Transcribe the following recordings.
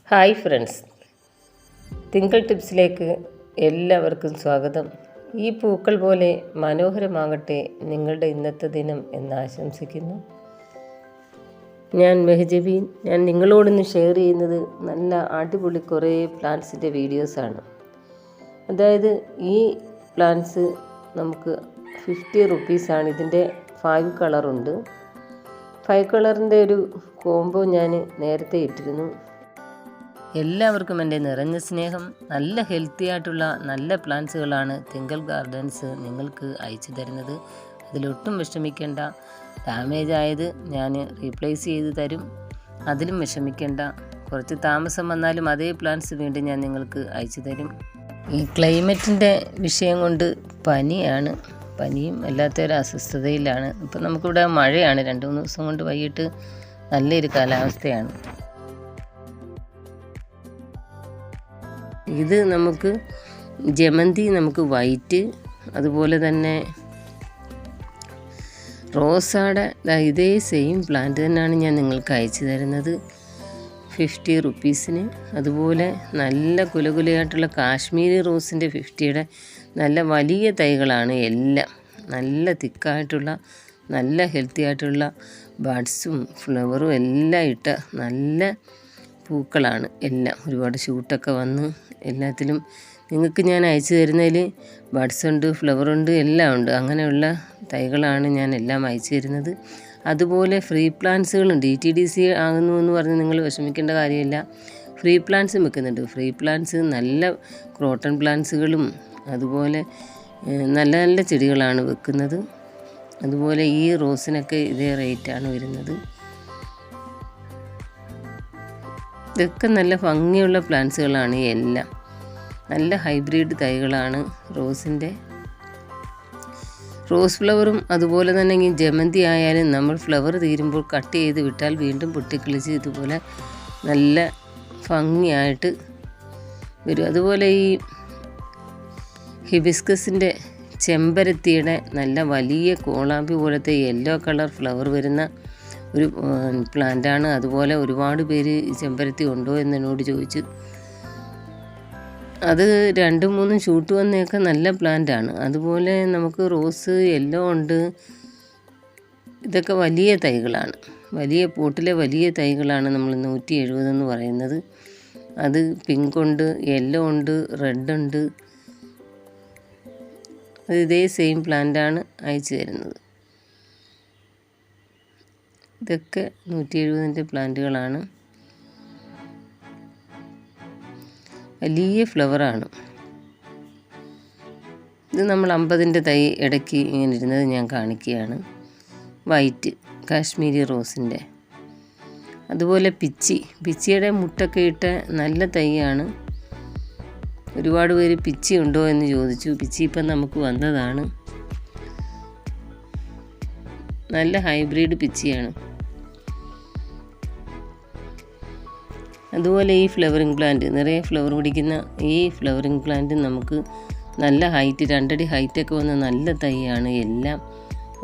Hi friends, തിങ്കൾ ടിപ്സിലേക്ക് എല്ലാവർക്കും സ്വാഗതം. ഈ പൂക്കൾ പോലെ മനോഹരമാകട്ടെ നിങ്ങളുടെ ഇന്നത്തെ ദിനം എന്ന് ആശംസിക്കുന്നു. ഞാൻ മെഹജബീൻ. ഞാൻ നിങ്ങളോടൊന്ന് ഷെയർ ചെയ്യുന്നത് നല്ല അടിപൊളി കുറേ പ്ലാന്റ്സിൻ്റെ വീഡിയോസാണ്. അതായത് ഈ പ്ലാന്റ്സ് നമുക്ക് 50 റുപ്പീസാണ്. ഇതിൻ്റെ 5 കളറുണ്ട്. 5 കളറിൻ്റെ ഒരു കോംബോ ഞാൻ നേരത്തെ ഇട്ടിരുന്നു. എല്ലാവർക്കും എൻ്റെ നിറഞ്ഞ സ്നേഹം. നല്ല ഹെൽത്തി ആയിട്ടുള്ള നല്ല പ്ലാന്റ്സുകളാണ് തിങ്കൾ ഗാർഡൻസ് നിങ്ങൾക്ക് അയച്ചു തരുന്നത്. അതിലൊട്ടും വിഷമിക്കേണ്ട. ഡാമേജ് ആയത് ഞാൻ റീപ്ലേസ് ചെയ്ത് തരും, അതിലും വിഷമിക്കേണ്ട. കുറച്ച് താമസം വന്നാലും അതേ പ്ലാന്റ്സ് വീണ്ടും ഞാൻ നിങ്ങൾക്ക് അയച്ചു തരും. ഈ ക്ലൈമറ്റിൻ്റെ വിഷയം കൊണ്ട് പനിയും അല്ലാത്തൊരു അസ്വസ്ഥതയിലാണ്. ഇപ്പം നമുക്കിവിടെ മഴയാണ്. 2-3 ദിവസം കൊണ്ട് വൈകിട്ട് നല്ലൊരു കാലാവസ്ഥയാണ്. ഇത് നമുക്ക് ജമന്തി, നമുക്ക് വൈറ്റ്, അതുപോലെ തന്നെ റോസാടെ ഇതേ സെയിം പ്ലാന്റ് തന്നെയാണ് ഞാൻ നിങ്ങൾക്ക് അയച്ചു തരുന്നത് 50 റുപ്പീസിന്. അതുപോലെ നല്ല കുലകുലയായിട്ടുള്ള കാശ്മീരി റോസിൻ്റെ 50യുടെ നല്ല വലിയ തൈകളാണ് എല്ലാം. നല്ല തിക്കായിട്ടുള്ള നല്ല ഹെൽത്തി ആയിട്ടുള്ള ബഡ്സും ഫ്ലവറും എല്ലാം ഇട്ട നല്ല പൂക്കളാണ് എല്ലാം. ഒരുപാട് ഷൂട്ടൊക്കെ വന്ന് എല്ലാത്തിലും നിങ്ങൾക്ക് ഞാൻ അയച്ചു തരുന്നതിൽ ബഡ്സ് ഉണ്ട്, ഫ്ലവറുണ്ട്, എല്ലാം ഉണ്ട്. അങ്ങനെയുള്ള തൈകളാണ് ഞാൻ എല്ലാം അയച്ചു തരുന്നത്. അതുപോലെ ഫ്രീ പ്ലാന്റ്സുകളും DTDC ആകുന്നു എന്ന് പറഞ്ഞ് നിങ്ങൾ വിഷമിക്കേണ്ട കാര്യമില്ല. ഫ്രീ പ്ലാന്റ്സും വെക്കുന്നുണ്ട്. ഫ്രീ പ്ലാന്റ്സ് നല്ല ക്രോട്ടൺ പ്ലാന്റ്സുകളും അതുപോലെ നല്ല നല്ല ചെടികളാണ് വെക്കുന്നത്. അതുപോലെ ഈ റോസിനൊക്കെ ഇതേ റേറ്റാണ് വരുന്നത്. ഇതൊക്കെ നല്ല ഭംഗിയുള്ള പ്ലാന്റ്സുകളാണ് എല്ലാം. നല്ല ഹൈബ്രിഡ് തൈകളാണ് റോസിൻ്റെ. റോസ് ഫ്ലവറും അതുപോലെ തന്നെ ഈ ജമന്തി ആയാലും നമ്മൾ ഫ്ലവർ തീരുമ്പോൾ കട്ട് ചെയ്ത് വിട്ടാൽ വീണ്ടും പൊട്ടിക്കിളിച്ച് ഇതുപോലെ നല്ല ഭംഗിയായിട്ട് വരും. അതുപോലെ ഈ ഹിബിസ്കസിൻ്റെ ചെമ്പരത്തിയുടെ നല്ല വലിയ കോളാമ്പി പോലത്തെ യെല്ലോ കളർ ഫ്ലവർ വരുന്ന ഒരു പ്ലാന്റാണ്. അതുപോലെ ഒരുപാട് പേര് ചെമ്പരത്തി ഉണ്ടോ എന്നോട് ചോദിച്ചു. അത് 2-3 ഷൂട്ട് വന്നേക്കെ നല്ല പ്ലാന്റാണ്. അതുപോലെ നമുക്ക് റോസ് യെല്ലോ ഉണ്ട്. ഇതൊക്കെ വലിയ തൈകളാണ്, വലിയ പോട്ടിലെ വലിയ തൈകളാണ് നമ്മൾ 170 എന്ന് പറയുന്നത്. അത് പിങ്ക് ഉണ്ട്, യെല്ലോ ഉണ്ട്, റെഡ് ഉണ്ട്. അത് ഇതേ സെയിം പ്ലാന്റാണ് അയച്ചു തരുന്നത്. ഇതൊക്കെ 170ൻ്റെ പ്ലാന്റുകളാണ്. വലിയ ഫ്ലവറാണ്. ഇത് നമ്മൾ 50ൻ്റെ തൈ ഇടയ്ക്ക് ഇങ്ങനെ ഇരുന്നത് ഞാൻ കാണിക്കുകയാണ്. വൈറ്റ് കാശ്മീരി റോസിൻ്റെ. അതുപോലെ പിച്ചിയുടെ മുട്ടൊക്കെ ഇട്ട നല്ല തൈയാണ്. ഒരുപാട് പേര് പിച്ചി ഉണ്ടോ എന്ന് ചോദിച്ചു. പിച്ചി ഇപ്പം നമുക്ക് വന്നതാണ്. നല്ല ഹൈബ്രിഡ് പിച്ചിയാണ്. അതുപോലെ ഈ ഫ്ലവറിങ് പ്ലാന്റ്, നിറയെ ഫ്ലവർ പിടിക്കുന്ന ഈ ഫ്ലവറിങ് പ്ലാന്റ് നമുക്ക് നല്ല ഹൈറ്റ്, 2 അടി ഹൈറ്റൊക്കെ വന്ന നല്ല തൈയാണ് എല്ലാം.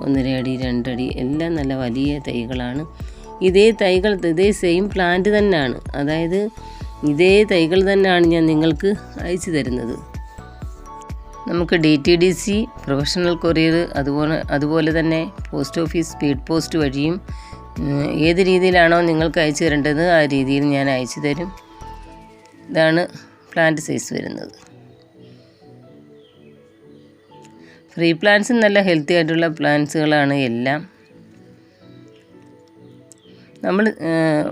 1.5 അടി 2 അടി എല്ലാം നല്ല വലിയ തൈകളാണ്. ഇതേ തൈകൾ ഇതേ സെയിം പ്ലാന്റ് തന്നെയാണ്. അതായത് ഇതേ തൈകൾ തന്നെയാണ് ഞാൻ നിങ്ങൾക്ക് അയച്ചു തരുന്നത്. നമുക്ക് DTDC, പ്രൊഫഷണൽ കൊറിയർ, അതുപോലെ തന്നെ പോസ്റ്റ് ഓഫീസ് സ്പീഡ് പോസ്റ്റ് വഴിയും ഏത് രീതിയിലാണോ നിങ്ങൾക്ക് അയച്ചു തരേണ്ടത് ആ രീതിയിൽ ഞാൻ അയച്ചു തരും. ഇതാണ് പ്ലാന്റ് സൈസ് വരുന്നത്. ഫ്രീ പ്ലാന്റ്സും നല്ല ഹെൽത്തി ആയിട്ടുള്ള പ്ലാന്റ്സുകളാണ് എല്ലാം. നമ്മൾ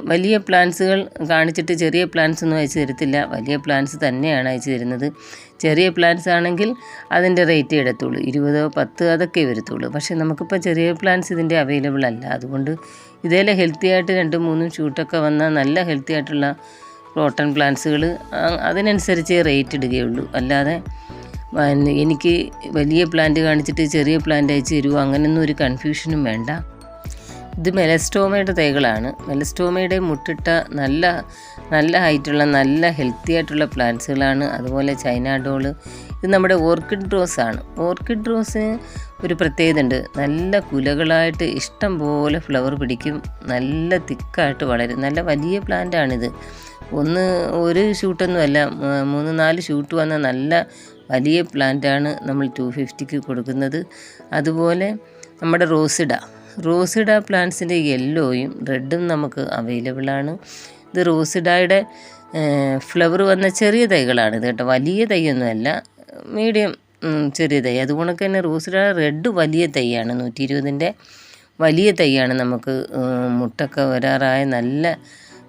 വലിയ പ്ലാന്റ്സുകൾ കാണിച്ചിട്ട് ചെറിയ പ്ലാന്റ്സ് ഒന്നും അയച്ചു തരത്തില്ല. വലിയ പ്ലാന്റ്സ് തന്നെയാണ് അയച്ചു തരുന്നത്. ചെറിയ പ്ലാന്റ്സ് ആണെങ്കിൽ അതിൻ്റെ റേറ്റ് എടുത്തുള്ളൂ, 20, 10 അതൊക്കെ വരത്തുള്ളൂ. പക്ഷേ നമുക്കിപ്പോൾ ചെറിയ പ്ലാന്റ്സ് ഇതിൻ്റെ അവൈലബിൾ അല്ല. അതുകൊണ്ട് ഇതേലെ ഹെൽത്തി ആയിട്ട് 2-3 ഷൂട്ടൊക്കെ വന്ന നല്ല ഹെൽത്തി ആയിട്ടുള്ള ക്രോട്ടൺ പ്ലാന്റ്സുകൾ അതിനനുസരിച്ച് റേറ്റ് ഇടുകയുള്ളൂ. അല്ലാതെ എനിക്ക് വലിയ പ്ലാന്റ് കാണിച്ചിട്ട് ചെറിയ പ്ലാന്റ് അയച്ചു തരുമോ അങ്ങനെയൊന്നും ഒരു കൺഫ്യൂഷനും വേണ്ട. ഇത് മെലസ്റ്റോമയുടെ തൈകളാണ്. മെലസ്റ്റോമയുടെ മുട്ടിട്ട നല്ല ഹൈറ്റുള്ള നല്ല ഹെൽത്തി ആയിട്ടുള്ള പ്ലാന്റ്സുകളാണ്. അതുപോലെ ചൈന ഡോള്. ഇത് നമ്മുടെ ഓർക്കിഡ് റോസാണ്. ഓർക്കിഡ് റോസിന് ഒരു പ്രത്യേകത ഉണ്ട്. നല്ല കുലകളായിട്ട് ഇഷ്ടം പോലെ ഫ്ലവർ പിടിക്കും. നല്ല തിക്കായിട്ട് വളരും. നല്ല വലിയ പ്ലാന്റാണിത്. ഒരു ഷൂട്ടൊന്നുമല്ല, 3-4 ഷൂട്ട് വന്ന നല്ല വലിയ പ്ലാന്റാണ് നമ്മൾ 250ക്ക് കൊടുക്കുന്നത്. അതുപോലെ നമ്മുടെ റോസിഡ പ്ലാന്റ്സിൻ്റെ യെല്ലോയും റെഡും നമുക്ക് അവൈലബിളാണ്. ഇത് റോസിഡയുടെ ഫ്ലവർ വന്ന ചെറിയ തൈകളാണിത് കേട്ടോ, വലിയ തൈയൊന്നുമല്ല, മീഡിയം ചെറിയ തൈ. അതുകൊണ്ട് തന്നെ റോസിഡ റെഡ് വലിയ തൈയാണ്, 120ൻ്റെ വലിയ തൈയാണ്. നമുക്ക് മുട്ടൊക്കെ വരാറായ നല്ല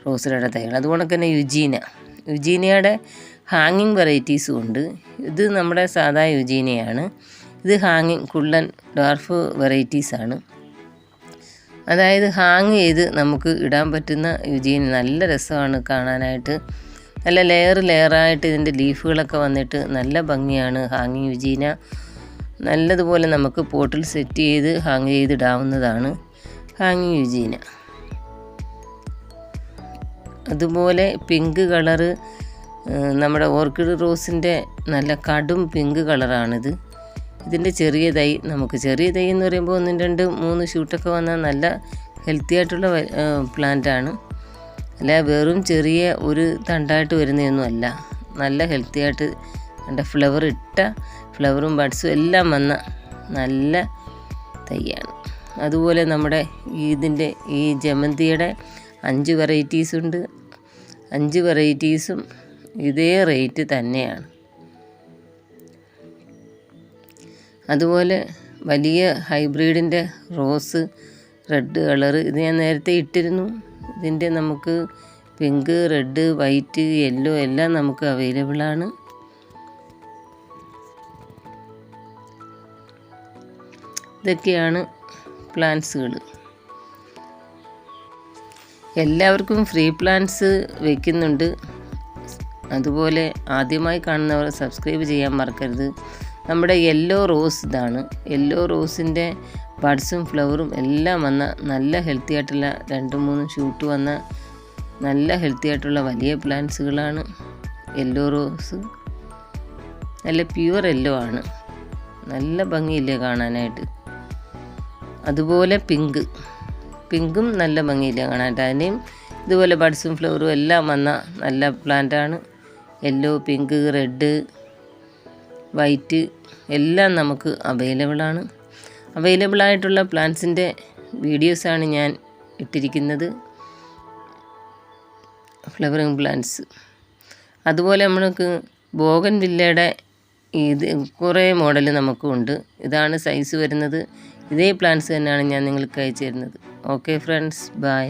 റോസിഡയുടെ തൈകൾ. അതുകൊണ്ട് തന്നെ യുജീനിയയുടെ ഹാങ്ങിങ് വെറൈറ്റീസും ഉണ്ട്. ഇത് നമ്മുടെ സാധാ യുജീനിയാണ്. ഇത് ഹാങ്ങിങ് കുള്ളൻ ഡാർഫ് വെറൈറ്റീസാണ്. അതായത് ഹാങ് ചെയ്ത് നമുക്ക് ഇടാൻ പറ്റുന്ന യുജീനിയ. നല്ല രസമാണ് കാണാനായിട്ട്, നല്ല ലെയറായിട്ട് ഇതിൻ്റെ ലീഫുകളൊക്കെ വന്നിട്ട് നല്ല ഭംഗിയാണ് ഹാങ്ങിങ് യുജീനിയ. നല്ലതുപോലെ നമുക്ക് പോട്ടിൽ സെറ്റ് ചെയ്ത് ഹാങ് ചെയ്തിടാവുന്നതാണ് ഹാങ്ങിങ് യുജീനിയ. അതുപോലെ പിങ്ക് കളറ് നമ്മുടെ ഓർക്കിഡ് റോസിൻ്റെ നല്ല കടും പിങ്ക് കളറാണിത്. ഇതിൻ്റെ ചെറിയ തൈ എന്ന് പറയുമ്പോൾ 1-2-3 ഷൂട്ടൊക്കെ വന്നാൽ നല്ല ഹെൽത്തി ആയിട്ടുള്ള പ്ലാന്റാണ്. അല്ല വെറും ചെറിയ ഒരു തണ്ടായിട്ട് വരുന്നതൊന്നും അല്ല, നല്ല ഹെൽത്തി ആയിട്ട് എൻ്റെ ഫ്ലവറും ബഡ്സും എല്ലാം വന്ന നല്ല തൈയാണ്. അതുപോലെ നമ്മുടെ ഇതിൻ്റെ ഈ ജമന്തിയുടെ 5 വെറൈറ്റീസ് ഉണ്ട്. 5 വെറൈറ്റീസും ഇതേ റേറ്റ് തന്നെയാണ്. അതുപോലെ വലിയ ഹൈബ്രിഡിൻ്റെ റോസ് റെഡ് കളറ് ഇത് ഞാൻ നേരത്തെ ഇട്ടിരുന്നു. ഇതിൻ്റെ നമുക്ക് പിങ്ക്, റെഡ്, വൈറ്റ്, യെല്ലോ എല്ലാം നമുക്ക് അവൈലബിളാണ്. ഇതൊക്കെയാണ് പ്ലാന്റ്സുകൾ. എല്ലാവർക്കും ഫ്രീ പ്ലാന്റ്സ് വയ്ക്കുന്നുണ്ട്. അതുപോലെ ആദ്യമായി കാണുന്നവർ സബ്സ്ക്രൈബ് ചെയ്യാൻ മറക്കരുത്. നമ്മുടെ യെല്ലോ റോസ് ഇതാണ്. യെല്ലോ റോസിൻ്റെ ബഡ്സും ഫ്ലവറും എല്ലാം വന്ന നല്ല ഹെൽത്തി ആയിട്ടുള്ള 2-3 ഷൂട്ട് വന്ന നല്ല ഹെൽത്തി ആയിട്ടുള്ള വലിയ പ്ലാന്റ്സുകളാണ്. യെല്ലോ റോസ് നല്ല പ്യുവർ യെല്ലോ ആണ്, നല്ല ഭംഗിയില്ലേ കാണാനായിട്ട്. അതുപോലെ പിങ്കും നല്ല ഭംഗിയില്ലേ കാണാനായിട്ട്. അതിനെയും ഇതുപോലെ ബഡ്സും ഫ്ലവറും എല്ലാം വന്ന നല്ല പ്ലാന്റാണ്. യെല്ലോ, പിങ്ക്, റെഡ്, വൈറ്റ് എല്ലാം നമുക്ക് അവൈലബിളായിട്ടുള്ള പ്ലാന്റ്സിൻ്റെ വീഡിയോസാണ് ഞാൻ ഇട്ടിരിക്കുന്നത്, ഫ്ലവറിങ് പ്ലാന്റ്സ്. അതുപോലെ നമ്മൾക്ക് ബോഗൻവില്ലയുടെ ഇത് കുറേ മോഡൽ നമുക്കുണ്ട്. ഇതാണ് സൈസ് വരുന്നത്. ഇതേ പ്ലാന്റ്സ് തന്നെയാണ് ഞാൻ നിങ്ങൾക്ക് അയച്ചു തരുന്നത്. Okay friends, by.